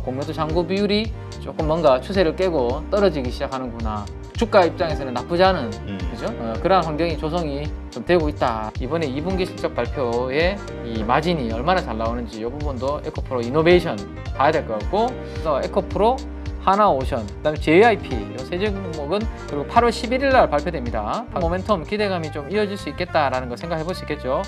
공매도 잔고 비율이 조금 뭔가 추세를 깨고 떨어지기 시작하는구나. 주가 입장에서는 나쁘지 않은 그죠? 그러한 환경이 조성이 좀 되고 있다. 이번에 2분기 실적 발표에 이 마진이 얼마나 잘 나오는지 이 부분도 에코프로 이노베이션 봐야 될 것 같고, 그래서 에코프로, 하나오션, 그다음에 JIP 이 세 종목은 그리고 8월 11일 날 발표됩니다. 모멘텀 기대감이 좀 이어질 수 있겠다라는 거 생각해 볼 수 있겠죠.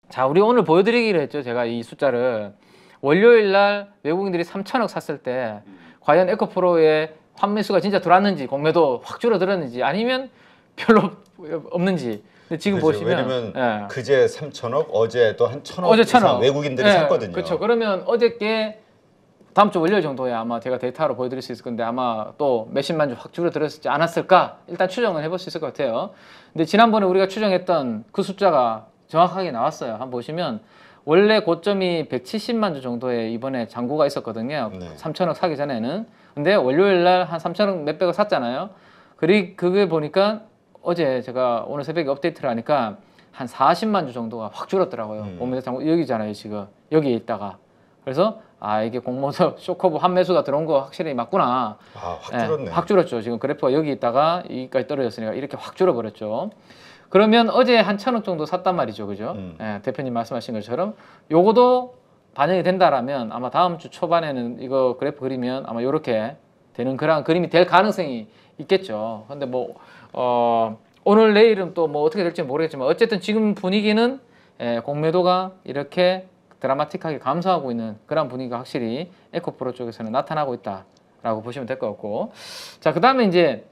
자, 우리 오늘 보여드리기로 했죠. 제가 이 숫자를 월요일 날 외국인들이 3천억 샀을 때 과연 에코프로의 환매수가 진짜 들어왔는지, 공매도 확 줄어들었는지, 아니면 별로 없는지. 근데 지금 그렇죠. 보시면 왜냐면 그제 3천억, 어제 또 한 1,000억 어제 이상 1,000억 외국인들이 샀거든요. 그렇죠. 그러면 어저께 다음 주 월요일 정도에 아마 제가 데이터로 보여드릴 수 있을 건데 아마 또 몇십만 주 확 줄어들었지 않았을까? 일단 추정을 해볼 수 있을 것 같아요. 근데 지난번에 우리가 추정했던 그 숫자가 정확하게 나왔어요. 한번 보시면 원래 고점이 170만 주 정도에 이번에 잔고가 있었거든요. 네. 3천억 사기 전에는. 근데 월요일 날 한 3천억 몇백억 샀잖아요. 그게 보니까 어제 제가 오늘 새벽에 업데이트를 하니까 한 40만 주 정도가 확 줄었더라고요. 공매도 잔고 여기잖아요, 지금. 여기에 있다가. 그래서 이게 공모서 쇼커브 환매수가 들어온 거 확실히 맞구나. 확 줄었네. 확 줄었죠. 지금 그래프가 여기 있다가 여기까지 떨어졌으니까 이렇게 확 줄어버렸죠. 그러면 어제 한 1,000억 정도 샀단 말이죠. 그죠? 대표님 말씀하신 것처럼 요거도 반영이 된다라면 아마 다음 주 초반에는 이거 그래프 그리면 아마 이렇게 되는 그런 그림이 될 가능성이 있겠죠. 근데 뭐 오늘 내일은 또 뭐 어떻게 될지 모르겠지만 어쨌든 지금 분위기는 공매도가 이렇게 드라마틱하게 감소하고 있는 그런 분위기가 확실히 에코프로 쪽에서는 나타나고 있다라고 보시면 될 것 같고, 자, 그 다음에 이제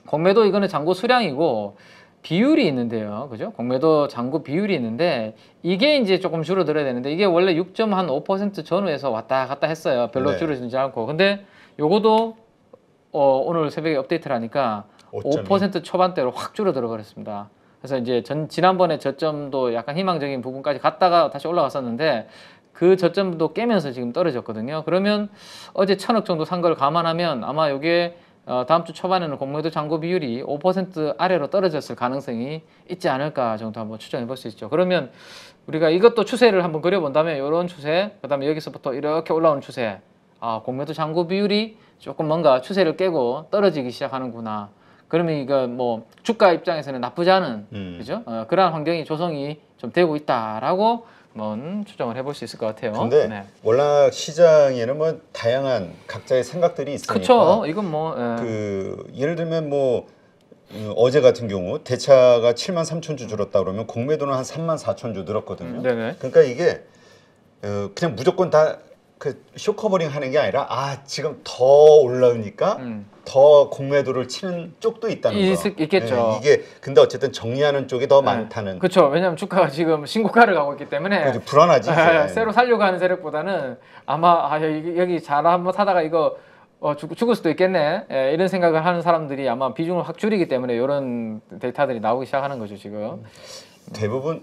공매도 이거는 잔고 수량이고 비율이 있는데요, 그죠? 공매도 잔고 비율이 있는데 이게 이제 조금 줄어들어야 되는데 이게 원래 6.5% 전후에서 왔다 갔다 했어요. 별로 줄어들지 않고. 근데 요거도 오늘 새벽에 업데이트를 하니까 5% 초반대로 확 줄어들어 버렸습니다. 그래서 이제 지난번에 저점도 약간 희망적인 부분까지 갔다가 다시 올라갔었는데 그 저점도 깨면서 지금 떨어졌거든요. 그러면 어제 1,000억 정도 산 걸 감안하면 아마 이게 다음 주 초반에는 공매도 잔고 비율이 5% 아래로 떨어졌을 가능성이 있지 않을까 정도 한번 추정해 볼 수 있죠. 그러면 우리가 이것도 추세를 한번 그려본다면 이런 추세, 그 다음에 여기서부터 이렇게 올라오는 추세, 공매도 잔고 비율이 조금 뭔가 추세를 깨고 떨어지기 시작하는구나. 그러면 이거 뭐 주가 입장에서는 나쁘지 않은 그죠? 그러한 환경이 조성이 좀 되고 있다라고 한번 추정을 해볼 수 있을 것 같아요. 근데 워낙 시장에는 뭐 다양한 각자의 생각들이 있으니까. 그렇죠. 이건 뭐 예를 들면 뭐 어제 같은 경우 대차가 73,000주 줄었다 그러면 공매도는 한 34,000주 늘었거든요. 그러니까 이게 그냥 무조건 다 그 쇼커버링 하는 게 아니라 지금 더 올라오니까 더 공매도를 치는 쪽도 있다는 거. 있겠죠. 이게 근데 어쨌든 정리하는 쪽이 더 많다는. 그렇죠. 왜냐하면 주가가 지금 신고가를 가고 있기 때문에 불안하지. 새로 살려고 하는 세력보다는 아마 여기 잘 한번 사다가 이거 죽을 수도 있겠네. 이런 생각을 하는 사람들이 아마 비중을 확 줄이기 때문에 이런 데이터들이 나오기 시작하는 거죠 지금. 대부분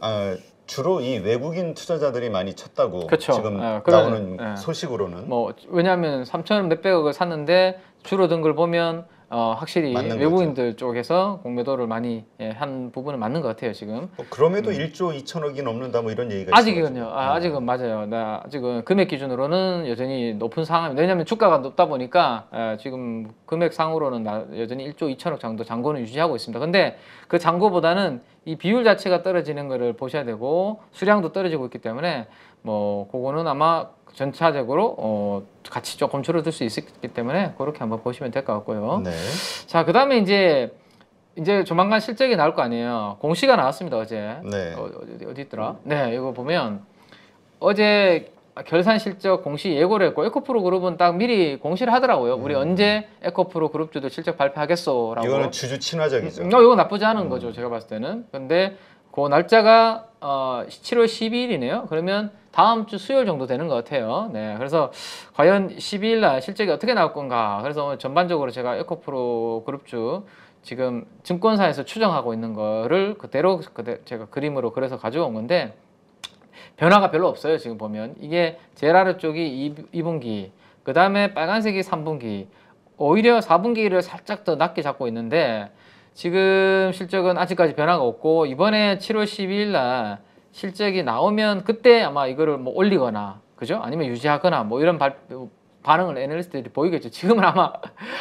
주로 이 외국인 투자자들이 많이 쳤다고 그쵸. 지금 나오는 소식으로는. 뭐 왜냐하면 3,000원 몇백억을 샀는데 줄어든 걸 보면 확실히 외국인들 쪽에서 공매도를 많이 한 부분은 맞는 것 같아요 지금. 그럼에도 1조 2천억이 넘는다 뭐 이런 얘기가 아직은요. 아직은 맞아요. 아직은 금액 기준으로는 여전히 높은 상황입니다. 왜냐하면 주가가 높다 보니까 지금 금액 상으로는 여전히 1조 2천억 정도 잔고는 유지하고 있습니다. 근데 그 잔고보다는 이 비율 자체가 떨어지는 것을 보셔야 되고 수량도 떨어지고 있기 때문에 뭐 그거는 아마 전체적으로 같이 조금 줄어들 수 있기 때문에 그렇게 한번 보시면 될 것 같고요. 자, 그 다음에 이제 조만간 실적이 나올 거 아니에요. 공시가 나왔습니다 어제. 어디 있더라? 이거 보면 어제 결산 실적 공시 예고를 했고 에코프로 그룹은 딱 미리 공시를 하더라고요. 우리 언제 에코프로 그룹주도 실적 발표하겠소라고. 이거는 주주 친화적이죠. 이거 나쁘지 않은 거죠 제가 봤을 때는. 근데 그 날짜가 7월 12일이네요. 그러면 다음 주 수요일 정도 되는 것 같아요. 그래서 과연 12일 날 실적이 어떻게 나올 건가. 그래서 전반적으로 제가 에코프로 그룹주 지금 증권사에서 추정하고 있는 거를 그대로 제가 그림으로 그려서 가져온 건데 변화가 별로 없어요. 지금 보면 이게 제일 아래쪽이 2분기, 그 다음에 빨간색이 3분기, 오히려 4분기를 살짝 더 낮게 잡고 있는데 지금 실적은 아직까지 변화가 없고 이번에 7월 12일 날 실적이 나오면 그때 아마 이거를 뭐 올리거나 그죠? 아니면 유지하거나 뭐 이런 반응을 애널리스트들이 보이겠죠. 지금은 아마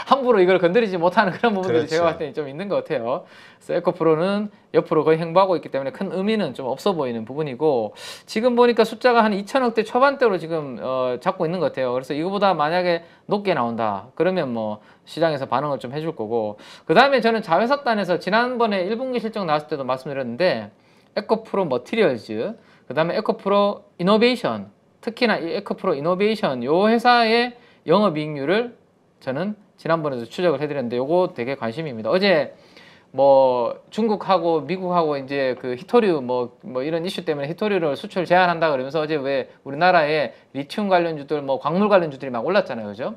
함부로 이걸 건드리지 못하는 그런 부분들이 그렇죠. 제가 봤을 때 좀 있는 것 같아요. 그래서 에코프로는 옆으로 거의 행보하고 있기 때문에 큰 의미는 좀 없어 보이는 부분이고 지금 보니까 숫자가 한 2천억대 초반대로 지금 잡고 있는 것 같아요. 그래서 이거보다 만약에 높게 나온다 그러면 뭐 시장에서 반응을 좀 해줄 거고 그 다음에 저는 자회사단에서 지난번에 1분기 실적 나왔을 때도 말씀드렸는데 에코프로 머티리얼즈 그 다음에 에코프로 이노베이션 특히나 이 에코프로 이노베이션 요 회사의 영업이익률을 저는 지난번에도 추적을 해드렸는데 요거 되게 관심입니다. 어제 뭐 중국하고 미국하고 이제 그 히토류 뭐 이런 이슈 때문에 히토류를 수출 제한한다 그러면서 어제 왜 우리나라에 리튬 관련주들 뭐 광물 관련주들이 막 올랐잖아요, 그죠?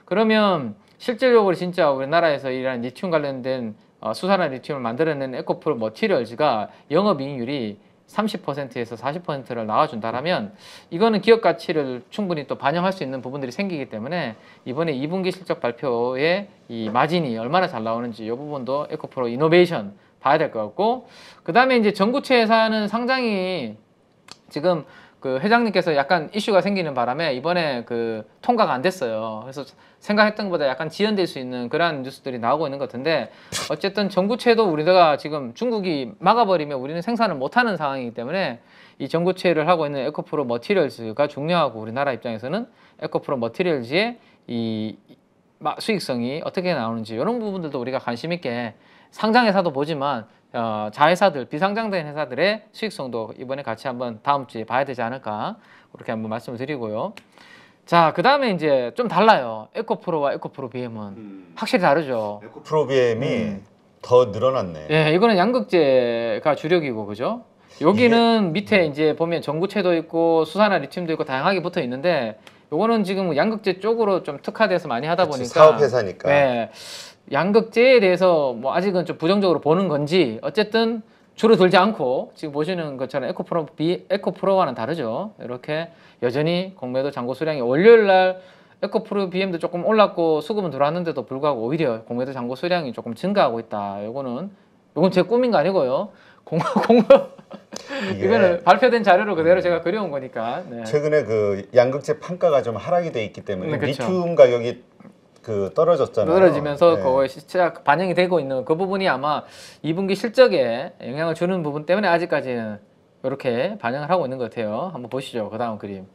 그러면 실질적으로 진짜 우리나라에서 이런 리튬 관련된 수산화 리튬을 만들어낸 에코프로 머티리얼즈가 영업이익률이 30%에서 40%를 나와준다라면 이거는 기업 가치를 충분히 또 반영할 수 있는 부분들이 생기기 때문에 이번에 2분기 실적 발표에 이 마진이 얼마나 잘 나오는지 이 부분도 에코프로 이노베이션 봐야 될 것 같고 그 다음에 이제 전구체 회사는 상장이 지금 그 회장님께서 약간 이슈가 생기는 바람에 이번에 그 통과가 안 됐어요. 그래서 생각했던 것보다 약간 지연될 수 있는 그런 뉴스들이 나오고 있는 것 같은데 어쨌든 전구체도 우리가 지금 중국이 막아버리면 우리는 생산을 못하는 상황이기 때문에 이 전구체를 하고 있는 에코프로 머티리얼즈가 중요하고 우리나라 입장에서는 에코프로 머티리얼즈의 이 수익성이 어떻게 나오는지 이런 부분들도 우리가 관심 있게 상장회사도 보지만 자회사들, 비상장된 회사들의 수익성도 이번에 같이 한번 다음 주에 봐야 되지 않을까 그렇게 한번 말씀을 드리고요. 자, 그 다음에 이제 좀 달라요. 에코프로와 에코프로 BM은 확실히 다르죠. 에코프로 BM이 더 늘어났네. 예, 이거는 양극재가 주력이고 그죠? 여기는 밑에 이제 보면 전구체도 있고 수산화 리튬도 있고 다양하게 붙어 있는데 요거는 지금 양극재 쪽으로 좀 특화돼서 많이 하다 보니까 사업 회사니까. 예, 양극재에 대해서 뭐 아직은 좀 부정적으로 보는 건지 어쨌든 줄어들지 않고 지금 보시는 것처럼 에코프로와는 다르죠. 이렇게 여전히 공매도 잔고 수량이 월요일 날 에코프로 BM도 조금 올랐고 수급은 들어왔는데도 불구하고 오히려 공매도 잔고 수량이 조금 증가하고 있다. 이건 제 꿈인 거 아니고요. 이거는 발표된 자료로 그대로 제가 그려온 거니까. 네. 최근에 그 양극재 판가가 좀 하락이 돼 있기 때문에 그렇죠. 리튬 가격이 그 떨어졌잖아요. 떨어지면서 네. 그거에 시작 반영이 되고 있는 그 부분이 아마 2분기 실적에 영향을 주는 부분 때문에 아직까지는 이렇게 반영을 하고 있는 것 같아요. 한번 보시죠. 그 다음 그림.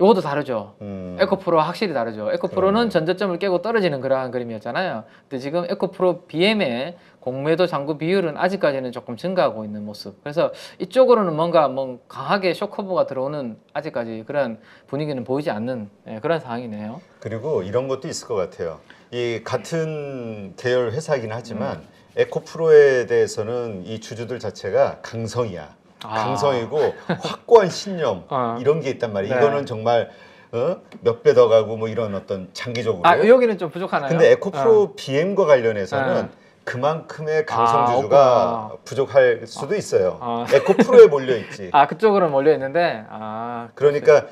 요것도 다르죠. 에코프로 확실히 다르죠. 에코프로는 전저점을 깨고 떨어지는 그러한 그림이었잖아요. 근데 지금 에코프로 BM의 공매도 잔고 비율은 아직까지는 조금 증가하고 있는 모습. 그래서 이쪽으로는 뭔가 강하게 쇼커버가 들어오는 아직까지 그런 분위기는 보이지 않는 그런 상황이네요. 그리고 이런 것도 있을 것 같아요. 이 같은 계열 회사이긴 하지만 에코프로에 대해서는 이 주주들 자체가 강성이야. 강성이고 확고한 신념 이런 게 있단 말이에요. 네. 이거는 정말 몇 배 더 가고 뭐 이런 어떤 장기적으로. 여기는 좀 부족하나요? 근데 에코프로 BM과 관련해서는 그만큼의 강성 주주가 부족할 수도 있어요. 에코프로에 몰려 있지. 그쪽으로는 몰려 있는데. 그러니까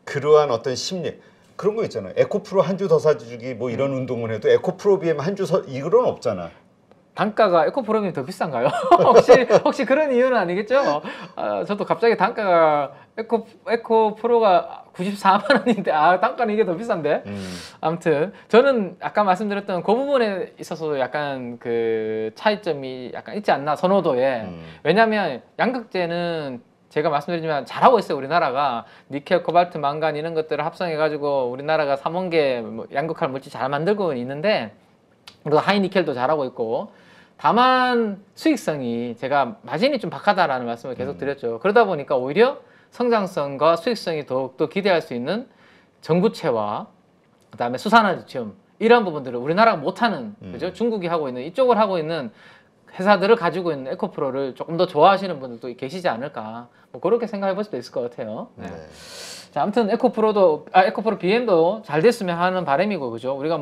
그러한 어떤 심리 그런 거 있잖아요. 에코프로 한 주 더 사주기 뭐 이런 운동을 해도 에코프로 BM 한 주 이거는 없잖아. 단가가 에코프로는 더 비싼가요? 혹시 그런 이유는 아니겠죠? 저도 갑자기 단가가 에코프로가 94만 원인데 단가는 이게 더 비싼데. 아무튼 저는 아까 말씀드렸던 그 부분에 있어서도 약간 그 차이점이 약간 있지 않나 선호도에. 왜냐하면 양극재는 제가 말씀드리지만 잘하고 있어요. 우리나라가 니켈, 코발트, 망간 이런 것들을 합성해 가지고 우리나라가 3원계 양극할 물질 잘 만들고 있는데 그리고 하이니켈도 잘하고 있고 다만 수익성이 제가 마진이 좀 박하다라는 말씀을 계속 드렸죠. 그러다 보니까 오히려 성장성과 수익성이 더욱더 기대할 수 있는 전구체와 그다음에 수산화 리튬 이런 부분들을 우리나라가 못하는 그죠? 중국이 하고 있는 이쪽을 하고 있는 회사들을 가지고 있는 에코프로를 조금 더 좋아하시는 분들도 계시지 않을까 뭐 그렇게 생각해 볼 수도 있을 것 같아요. 네. 자, 아무튼 에코프로 BM도 잘 됐으면 하는 바람이고 그죠? 우리가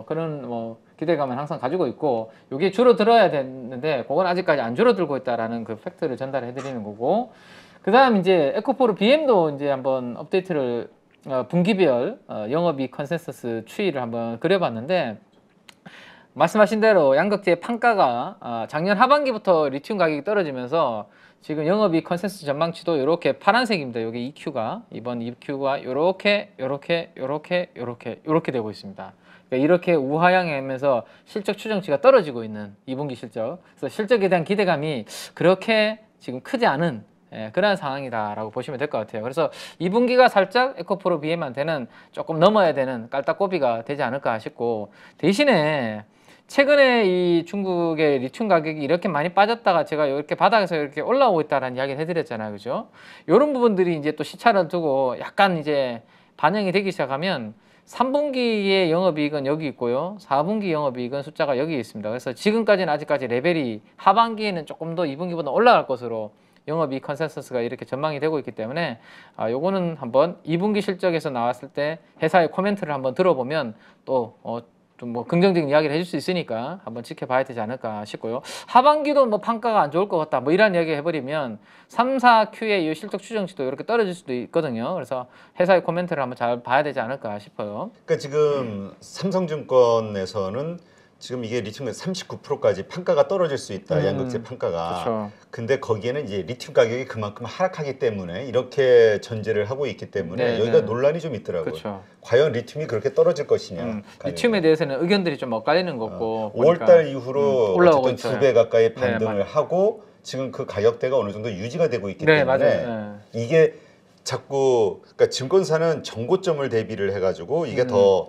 그런 기대감은 항상 가지고 있고 이게 줄어들어야 되는데 그건 아직까지 안 줄어들고 있다라는 그 팩트를 전달해 드리는 거고 그다음 이제 에코프로 BM도 이제 한번 업데이트를 분기별 영업이익 컨센서스 추이를 한번 그려봤는데 말씀하신 대로 양극재의 판가가 작년 하반기부터 리튬 가격이 떨어지면서 지금 영업이익 컨센서스 전망치도 이렇게 파란색입니다. 여기 EQ가 이번 EQ가 이렇게 되고 있습니다. 그러니까 이렇게 우하향하면서 실적 추정치가 떨어지고 있는 2분기 실적. 그래서 실적에 대한 기대감이 그렇게 지금 크지 않은 그런 상황이다라고 보시면 될 것 같아요. 그래서 2분기가 살짝 에코프로 BM한테는 조금 넘어야 되는 깔딱고비가 되지 않을까 싶고, 대신에 최근에 이 중국의 리튬 가격이 이렇게 많이 빠졌다가 제가 이렇게 바닥에서 이렇게 올라오고 있다라는 이야기를 해드렸잖아요. 그죠? 이런 부분들이 이제 또 시차를 두고 약간 이제 반영이 되기 시작하면 3분기의 영업이익은 여기 있고요. 4분기 영업이익은 숫자가 여기 있습니다. 그래서 지금까지는 아직까지 레벨이 하반기에는 조금 더 2분기보다 올라갈 것으로 영업이익 컨센서스가 이렇게 전망이 되고 있기 때문에 요거는 한번 2분기 실적에서 나왔을 때 회사의 코멘트를 한번 들어보면 또 좀 뭐 긍정적인 이야기를 해줄 수 있으니까 한번 지켜봐야 되지 않을까 싶고요. 하반기도 뭐 판가가 안 좋을 것 같다 뭐 이런 이야기 해버리면 3, 4Q의 이 실적 추정치도 이렇게 떨어질 수도 있거든요. 그래서 회사의 코멘트를 한번 잘 봐야 되지 않을까 싶어요. 그러니까 지금 삼성증권에서는 지금 이게 리튬 39%까지 판가가 떨어질 수 있다. 양극재 판가가. 그쵸. 근데 거기에는 이제 리튬 가격이 그만큼 하락하기 때문에 이렇게 전제를 하고 있기 때문에 여기가 논란이 좀 있더라고요. 그쵸. 과연 리튬이 그렇게 떨어질 것이냐. 리튬에 대해서는 의견들이 좀 엇갈리는 거고 5월달 이후로 어쨌든 있어요. 2배 가까이 반등을 하고 지금 그 가격대가 어느 정도 유지가 되고 있기 때문에 이게 자꾸 그러니까 증권사는 정고점을 대비를 해가지고 이게 더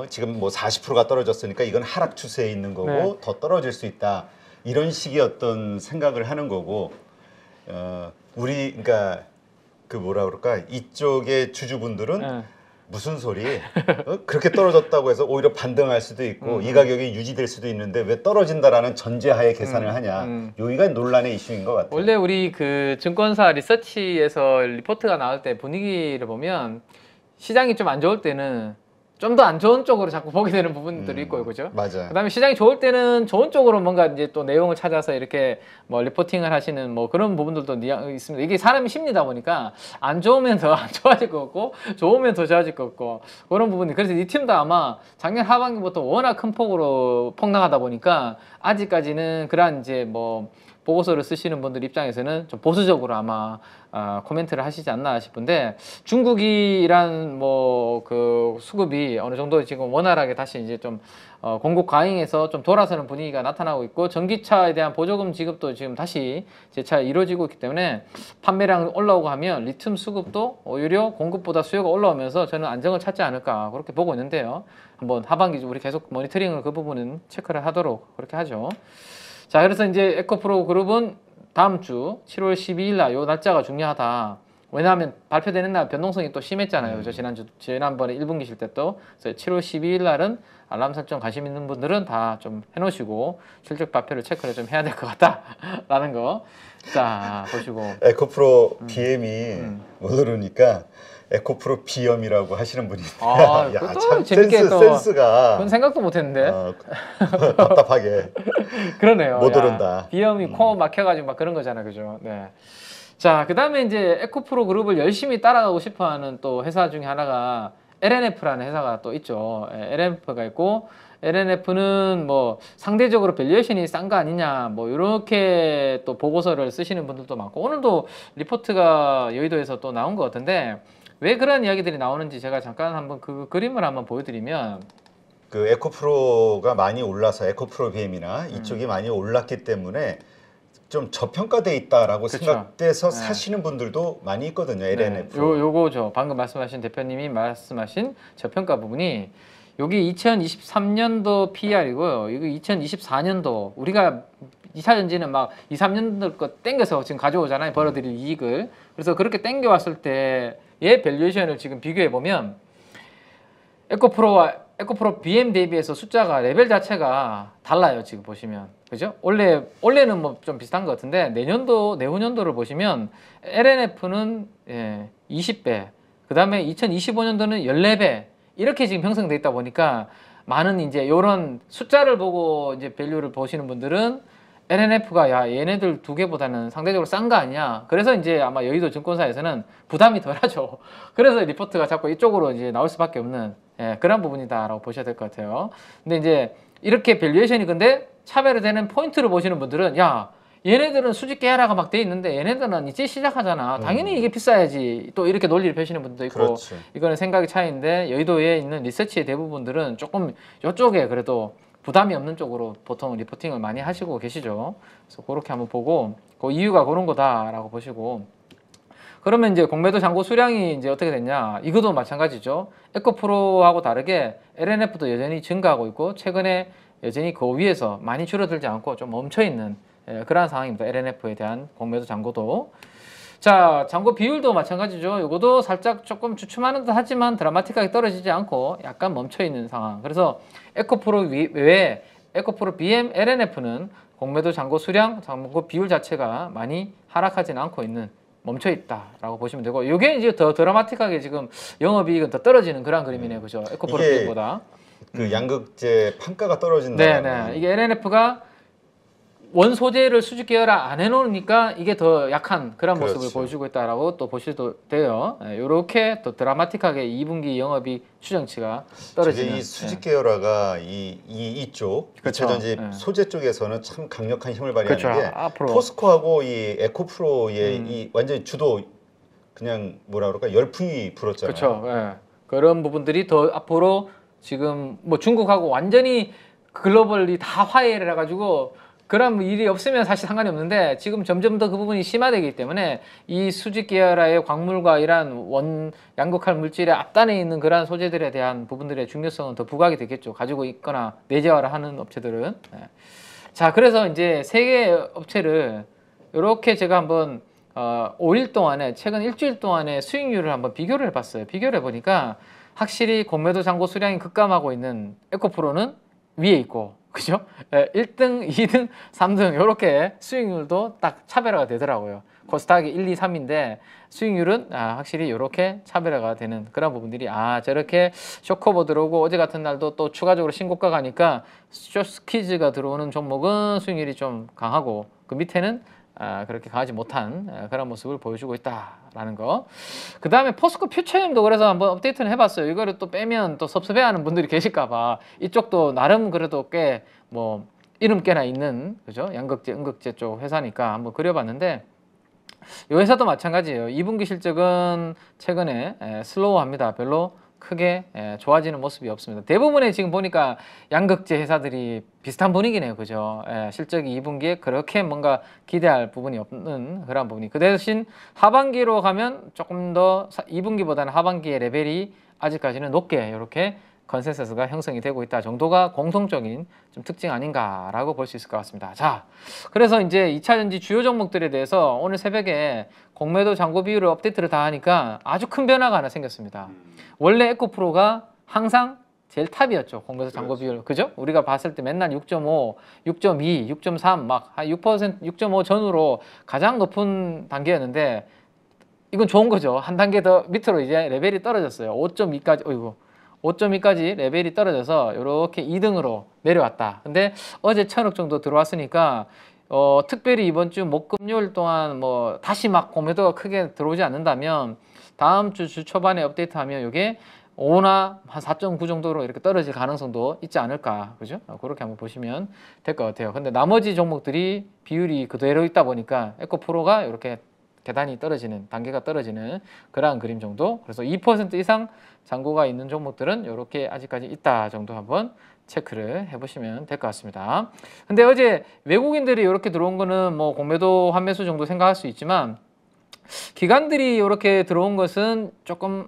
지금 뭐 40%가 떨어졌으니까 이건 하락 추세에 있는 거고 더 떨어질 수 있다 이런 식의 어떤 생각을 하는 거고 우리 그러니까 그 뭐라 그럴까 이쪽의 주주분들은 무슨 소리 그렇게 떨어졌다고 해서 오히려 반등할 수도 있고 이 가격이 유지될 수도 있는데 왜 떨어진다라는 전제하에 계산을 하냐 여기가 논란의 이슈인 것 같아요. 원래 우리 그 증권사 리서치에서 리포트가 나올 때 분위기를 보면 시장이 좀 안 좋을 때는 좀 더 안 좋은 쪽으로 자꾸 보게 되는 부분들이 있고요, 그죠? 맞아요. 그다음에 시장이 좋을 때는 좋은 쪽으로 뭔가 이제 또 내용을 찾아서 이렇게 뭐 리포팅을 하시는 뭐 그런 부분들도 있습니다. 이게 사람이 심리다 보니까 안 좋으면 더 안 좋아질 것 같고 좋으면 더 좋아질 것 같고 그런 부분이. 그래서 이 팀도 아마 작년 하반기부터 워낙 큰 폭으로 폭락하다 보니까 아직까지는 그런 이제 뭐 보고서를 쓰시는 분들 입장에서는 좀 보수적으로 아마 코멘트를 하시지 않나 싶은데, 중국이 이란 뭐 그 수급이 어느 정도 지금 원활하게 다시 이제 좀 공급 과잉에서 좀 돌아서는 분위기가 나타나고 있고, 전기차에 대한 보조금 지급도 지금 다시 재차 이루어지고 있기 때문에 판매량 올라오고 하면 리튬 수급도 오히려 공급보다 수요가 올라오면서 저는 안정을 찾지 않을까 그렇게 보고 있는데요. 한번 하반기 우리 계속 모니터링을 그 부분은 체크를 하도록 그렇게 하죠. 자, 그래서 이제 에코프로 그룹은 다음 주 7월 12일 날 요 날짜가 중요하다. 왜냐하면 발표되는 날 변동성이 또 심했잖아요. 그죠? 지난번에 1분기 실 때 또. 그래서 7월 12일 날은 알람 설정 관심 있는 분들은 다 좀 해놓으시고 실적 발표를 체크를 좀 해야 될 것 같다라는 거. 자, 보시고. 에코프로 BM이 못 오르니까 에코프로 비염이라고 하시는 분이 있어요. 야, 참 재밌게 센스가. 그건 생각도 못했는데. 답답하게. 그러네요. 못 오른다. 비염이 코 막혀가지고 막 그런 거잖아, 그죠? 네. 자, 그 다음에 이제 에코프로 그룹을 열심히 따라가고 싶어하는 또 회사 중에 하나가 LNF라는 회사가 또 있죠. LNF가 있고, LNF는 뭐 상대적으로 밸류에이션이 싼 거 아니냐 뭐 이렇게 또 보고서를 쓰시는 분들도 많고, 오늘도 리포트가 여의도에서 또 나온 것 같은데 왜 그런 이야기들이 나오는지 제가 잠깐 한번 그 그림을 한번 보여드리면, 그 에코프로가 많이 올라서 에코프로 BM이나 이쪽이 많이 올랐기 때문에 좀 저평가돼 있다라고 생각돼서 사시는 분들도 많이 있거든요. LNF. 요거죠. 방금 말씀하신 대표님이 말씀하신 저평가 부분이 여기 2023년도 PR이고요. 이거 2024년도 우리가 2차 전지는 막 2, 3년도 거 땡겨서 지금 가져오잖아요. 벌어들일 이익을. 그래서 그렇게 땡겨왔을 때의 밸류에이션을 지금 비교해 보면 에코프로 BM 대비해서 숫자가 레벨 자체가 달라요. 지금 보시면. 그죠? 원래는 뭐 좀 비슷한 것 같은데 내후년도를 보시면 LNF는 20배, 그 다음에 2025년도는 14배 이렇게 지금 형성돼 있다 보니까 많은 이제 이런 숫자를 보고 이제 밸류를 보시는 분들은 LNF가 야 얘네들 두 개보다는 상대적으로 싼 거 아니야. 그래서 이제 아마 여의도 증권사에서는 부담이 덜하죠. 그래서 리포트가 자꾸 이쪽으로 이제 나올 수밖에 없는 그런 부분이다라고 보셔야 될 것 같아요. 근데 이제 이렇게 밸류에이션이 근데 차별화되는 포인트를 보시는 분들은 야 얘네들은 수직 계열화가 막 돼 있는데 얘네들은 이제 시작하잖아. 당연히 이게 비싸야지. 또 이렇게 논리를 펴시는 분도 있고 그렇지. 이거는 생각의 차이인데 여의도에 있는 리서치의 대부분들은 조금 이쪽에 그래도 부담이 없는 쪽으로 보통 리포팅을 많이 하시고 계시죠. 그래서 그렇게 한번 보고 그 이유가 그런 거다라고 보시고 그러면 이제 공매도 잔고 수량이 이제 어떻게 됐냐? 이것도 마찬가지죠. 에코프로하고 다르게 LNF도 여전히 증가하고 있고 최근에 여전히 그 위에서 많이 줄어들지 않고 좀 멈춰 있는 그러한 상황입니다. LNF에 대한 공매도 잔고도. 자, 잔고 비율도 마찬가지죠. 이것도 살짝 조금 주춤하는 듯 하지만 드라마틱하게 떨어지지 않고 약간 멈춰 있는 상황. 그래서 에코프로 외에 에코프로 BM LNF는 공매도 잔고 수량, 잔고 비율 자체가 많이 하락하지는 않고 있는 멈춰 있다라고 보시면 되고 이게 이제 더 드라마틱하게 지금 영업이익은 더 떨어지는 그런 그림이네요, 그죠? 에코프로 BM보다. 그 양극재 판가가 떨어진다. 네네. 이게 LNF가 원 소재를 수직 계열화 안 해놓으니까 이게 더 약한 그런 모습을 그렇죠. 보여주고 있다라고 또 보셔도 돼요. 이렇게 또 드라마틱하게 2분기 영업이 추정치가 떨어지는. 이 수직 계열화가 이쪽 그렇죠. 이차전지 네. 소재 쪽에서는 참 강력한 힘을 발휘하는 그렇죠. 게 앞으로. 포스코하고 이 에코프로의 이 완전히 주도 그냥 뭐라 그럴까 열풍이 불었잖아요. 그렇죠. 예. 그런 부분들이 더 앞으로 지금 뭐 중국하고 완전히 글로벌이 다 화해를 해가지고 그런 일이 없으면 사실 상관이 없는데 지금 점점 더 그 부분이 심화되기 때문에 이 수직 계열화의 광물과 이러한 원 양극할 물질의 앞단에 있는 그러한 소재들에 대한 부분들의 중요성은 더 부각이 되겠죠. 가지고 있거나 내재화를 하는 업체들은. 네. 자, 그래서 이제 세 개의 업체를 이렇게 제가 한번 5일 동안에 최근 일주일 동안의 수익률을 한번 비교를 해봤어요. 비교를 해보니까 확실히 공매도 잔고 수량이 급감하고 있는 에코프로는 위에 있고 그죠? 1등, 2등, 3등 이렇게 수익률도 딱 차별화가 되더라고요. 코스닥이 1, 2, 3인데 수익률은 확실히 이렇게 차별화가 되는 그런 부분들이 저렇게 쇼커버 들어오고 어제 같은 날도 또 추가적으로 신고가 가니까 숏스퀴즈가 들어오는 종목은 수익률이 좀 강하고 그 밑에는 그렇게 강하지 못한 그런 모습을 보여주고 있다라는 거. 그 다음에 포스코 퓨처엠도 그래서 한번 업데이트는 해봤어요. 이거를 또 빼면 또 섭섭해하는 분들이 계실까봐 이쪽도 나름 그래도 꽤 뭐 이름께나 있는 그죠 양극재, 음극재 쪽 회사니까 한번 그려봤는데 이 회사도 마찬가지예요. 2분기 실적은 최근에 슬로우합니다. 별로 크게 좋아지는 모습이 없습니다. 대부분의 지금 보니까 양극재 회사들이 비슷한 분위기네요. 그죠? 실적이 2분기에 그렇게 뭔가 기대할 부분이 없는 그런 부분이. 그 대신 하반기로 가면 조금 더 2분기보다는 하반기의 레벨이 아직까지는 높게 이렇게 컨센서스가 형성이 되고 있다 정도가 공통적인 좀 특징 아닌가라고 볼 수 있을 것 같습니다. 자, 그래서 이제 2차전지 주요 종목들에 대해서 오늘 새벽에 공매도 잔고 비율을 업데이트를 다 하니까 아주 큰 변화가 하나 생겼습니다. 원래 에코프로가 항상 제일 탑이었죠. 공매도 잔고 비율. 그죠? 우리가 봤을 때 맨날 6.5, 6.2, 6.3 막 한 6%, 6.5 전후로 가장 높은 단계였는데 이건 좋은 거죠. 한 단계 더 밑으로 이제 레벨이 떨어졌어요. 5.2까지. 어이구. 5.2까지 레벨이 떨어져서 이렇게 2등으로 내려왔다. 근데 어제 1,000억 정도 들어왔으니까 특별히 이번 주 목금요일 동안 뭐 다시 막 공매도가 크게 들어오지 않는다면 다음 주 초반에 업데이트하면 이게 5나 한 4.9 정도로 이렇게 떨어질 가능성도 있지 않을까, 그죠? 그렇게 한번 보시면 될 것 같아요. 근데 나머지 종목들이 비율이 그대로 있다 보니까 에코프로가 이렇게 계단이 떨어지는, 단계가 떨어지는 그러한 그림 정도. 그래서 2% 이상 잔고가 있는 종목들은 이렇게 아직까지 있다 정도 한번 체크를 해보시면 될 것 같습니다. 근데 어제 외국인들이 이렇게 들어온 거는 뭐 공매도 환매수 정도 생각할 수 있지만 기관들이 이렇게 들어온 것은 조금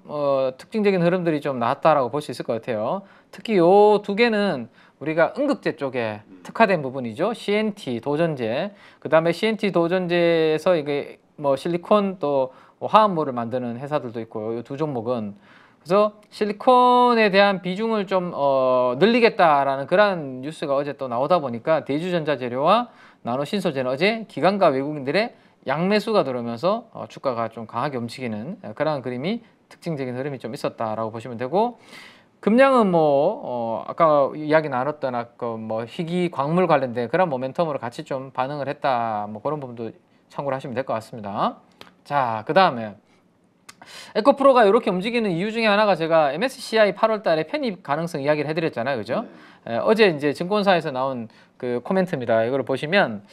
특징적인 흐름들이 좀 나왔다라고 볼 수 있을 것 같아요. 특히 요 두 개는 우리가 음극재 쪽에 특화된 부분이죠. CNT 도전재, 그 다음에 CNT 도전재에서 이게 뭐 실리콘 또 화합물을 만드는 회사들도 있고, 이 두 종목은 그래서 실리콘에 대한 비중을 좀 늘리겠다라는 그런 뉴스가 어제 또 나오다 보니까 대주전자재료와 나노신소재는 어제 기관과 외국인들의 양매수가 들어오면서 주가가 좀 강하게 움직이는 그런 그림이 특징적인 흐름이 좀 있었다라고 보시면 되고, 금량은 뭐 아까 이야기 나눴던 아까 뭐 희귀 광물 관련된 그런 모멘텀으로 같이 좀 반응을 했다, 뭐 그런 부분도 참고를 하시면 될 것 같습니다. 자, 그 다음에 에코프로가 이렇게 움직이는 이유 중에 하나가 제가 MSCI 8월 달에 편입 가능성 이야기를 해드렸잖아요. 그죠? 어제 이제 증권사에서 나온 그 코멘트입니다. 이걸 보시면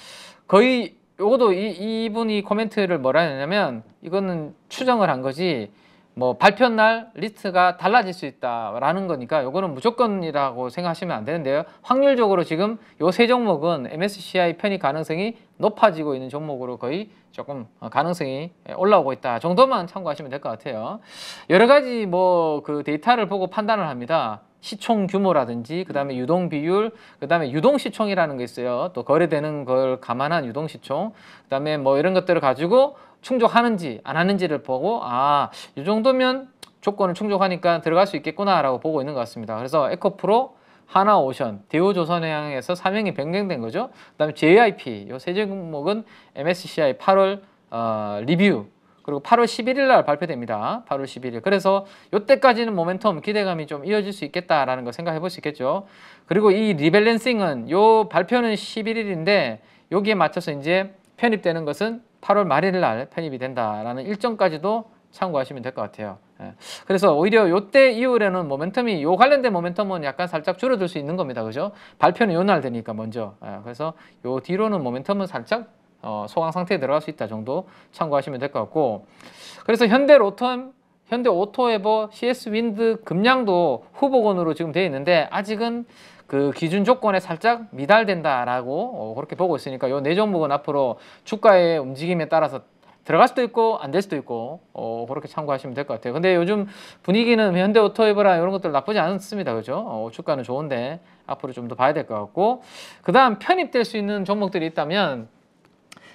거의 요것도 이분이 코멘트를 뭐라 했냐면 이거는 추정을 한 거지 뭐 발표 날 리스트가 달라질 수 있다라는 거니까 요거는 무조건이라고 생각하시면 안 되는데요. 확률적으로 지금 요 세 종목은 MSCI 편입 가능성이 높아지고 있는 종목으로 거의 조금 가능성이 올라오고 있다 정도만 참고하시면 될 것 같아요. 여러 가지 뭐 그 데이터를 보고 판단을 합니다. 시총 규모라든지 그다음에 유동 비율, 그다음에 유동 시총이라는 게 있어요. 또 거래되는 걸 감안한 유동 시총, 그다음에 뭐 이런 것들을 가지고 충족하는지 안 하는지를 보고 이 정도면 조건을 충족하니까 들어갈 수 있겠구나라고 보고 있는 것 같습니다. 그래서 에코프로, 하나오션, 대우조선해양에서 사명이 변경된 거죠. 그다음에 JIP 요 세 종목은 MSCI 8월 리뷰 그리고 8월 11일 날 발표됩니다. 8월 11일. 그래서 이때까지는 모멘텀 기대감이 좀 이어질 수 있겠다라는 거 생각해 볼 수 있겠죠. 그리고 이 리밸런싱은 요 발표는 11일인데 여기에 맞춰서 이제 편입되는 것은 8월 말일 날 편입이 된다라는 일정까지도 참고하시면 될 것 같아요. 그래서 오히려 요때 이후에는 모멘텀이 요 관련된 모멘텀은 약간 살짝 줄어들 수 있는 겁니다. 그죠? 발표는 요 날 되니까 먼저. 그래서 요 뒤로는 모멘텀은 살짝 소강 상태에 들어갈 수 있다 정도 참고하시면 될 것 같고, 그래서 현대로템, 현대오토에버, CS-윈드, 금량도 후보군으로 지금 되어 있는데 아직은 그 기준 조건에 살짝 미달된다라고 그렇게 보고 있으니까 요 네 종목은 앞으로 주가의 움직임에 따라서 들어갈 수도 있고 안 될 수도 있고 그렇게 참고하시면 될 것 같아요. 근데 요즘 분위기는 현대오토에버라 이런 것들 나쁘지 않습니다. 그죠? 주가는 좋은데 앞으로 좀 더 봐야 될 것 같고, 그 다음 편입될 수 있는 종목들이 있다면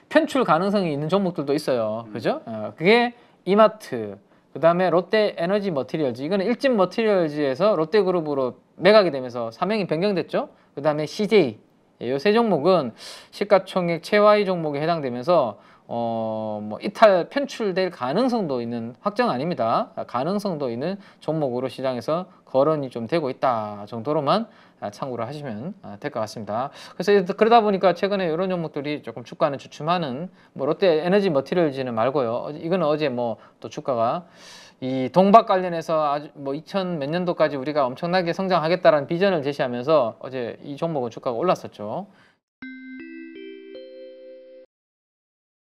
편출 가능성이 있는 종목들도 있어요. 그죠? 그게 이마트, 그 다음에 롯데 에너지 머티리얼즈, 이거는 일진 머티리얼즈에서 롯데그룹으로 매각이 되면서 사명이 변경됐죠. 그 다음에 CJ, 이 세 종목은 시가총액 최하위 종목에 해당되면서 뭐 이탈 편출될 가능성도 있는, 확정 아닙니다. 가능성도 있는 종목으로 시장에서 거론이 좀 되고 있다 정도로만 참고를 하시면 될 것 같습니다. 그래서 그러다 보니까 최근에 이런 종목들이 조금 주가는 주춤하는, 뭐 롯데 에너지 머티리얼즈는 말고요. 이거는 어제 뭐 또 주가가 이 동박 관련해서 아주 뭐 2000 몇 년도까지 우리가 엄청나게 성장하겠다라는 비전을 제시하면서 어제 이 종목은 주가가 올랐었죠.